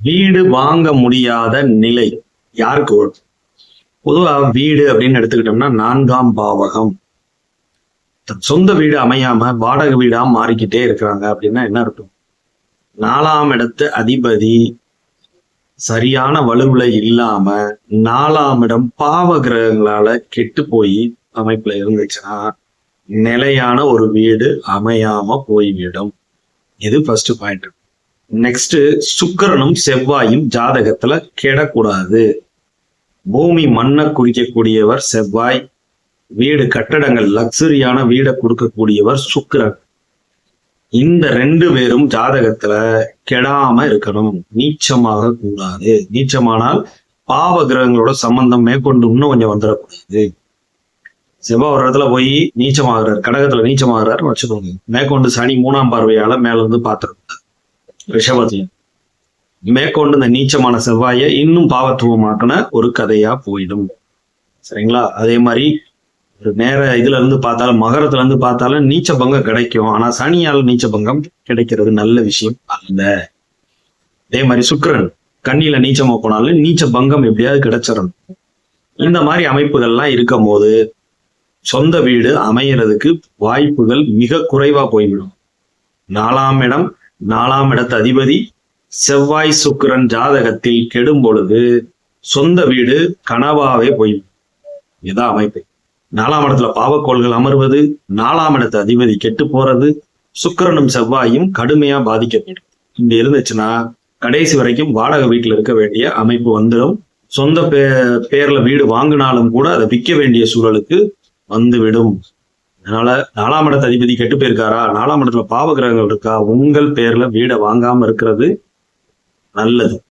வீடு வாங்க முடியாத நிலை யாருக்கு வரும்? பொதுவா வீடு அப்படின்னு எடுத்துக்கிட்டோம்னா 4ஆம் பாவகம். சொந்த வீடு அமையாம வாடகை வீடா மாறிக்கிட்டே இருக்கிறாங்க அப்படின்னா என்ன இருக்கும்? 4ஆம் இடத்து அதிபதி சரியான வலுவுல இல்லாம 4ஆம் இடம் பாவ கிரகங்களால கெட்டு போய் அமைப்புல இருந்துச்சுன்னா நிலையான ஒரு வீடு அமையாம போய்விடும். இது ஃபர்ஸ்ட் பாயிண்ட். நெக்ஸ்ட், சுக்கிரனும் செவ்வாயும் ஜாதகத்துல கெடக்கூடாது. பூமி மண்ணை குறிக்கக்கூடியவர் செவ்வாய், வீடு கட்டடங்கள் லக்ஸரியான வீடை கொடுக்கக்கூடியவர் சுக்கிரன். இந்த 2 பேரும் ஜாதகத்துல கெடாம இருக்கணும், நீச்சமாக கூடாது. நீச்சமானால் பாவ கிரகங்களோட சம்பந்தம் மேற்கொண்டு இன்னும் கொஞ்சம் வந்துடக்கூடாது. செவ்வாய் ஒரு இடத்துல போய் நீச்சமாகிறார், கடகத்துல நீச்சமாகிறார் வச்சுக்கோங்க, மேற்கொண்டு சனி 3ஆம் பார்வையால மேல இருந்து பார்த்துருக்காரு ரிஷபத்துல. மேற்கொண்டு இந்த நீச்சமான செவ்வாயை இன்னும் பாவத்துவமாக்கின ஒரு கதையா போயிடும். சரிங்களா? அதே மாதிரி ஒரு நேர இதுல இருந்து பார்த்தாலும் மகரத்துல இருந்து பார்த்தாலும் நீச்ச பங்கம் கிடைக்கும். ஆனா சனியால் நீச்ச பங்கம் கிடைக்கிறது நல்ல விஷயம் அல்ல. அதே மாதிரி சுக்கிரன் கண்ணியில நீச்சமா போனாலும் நீச்ச பங்கம் எப்படியாவது கிடைச்சிடணும். இந்த மாதிரி அமைப்புகள்லாம் இருக்கும் போது சொந்த வீடு அமையறதுக்கு வாய்ப்புகள் மிக குறைவா போய்விடும். 4ஆம் இடம், 4ஆம் இடத்து அதிபதி செவ்வாய் சுக்கிரன் ஜாதகத்தில் கெடும் பொழுது சொந்த வீடு கனவாவே போய்விடும். இதான் அமைப்பு. 4ஆம் இடத்துல பாவக்கோள்கள் அமர்வது, 4ஆம் இடத்து அதிபதி கெட்டு போறது, சுக்கிரனும் செவ்வாயும் கடுமையா பாதிக்கப்படும். இங்க இருந்துச்சுன்னா கடைசி வரைக்கும் வாடகை வீட்டுல இருக்க வேண்டிய அமைப்பு வந்துடும். சொந்த பேர்ல வீடு வாங்கினாலும் கூட அதை விற்க வேண்டிய சூழலுக்கு வந்துவிடும். அதனால 4ஆம் இடத்து அதிபதி கெட்டு போயிருக்காரா, 4ஆம் இடத்துல பாவ கிரகங்கள் இருக்கா, உங்கள் பேர்ல வீடை வாங்காம இருக்கிறது நல்லது.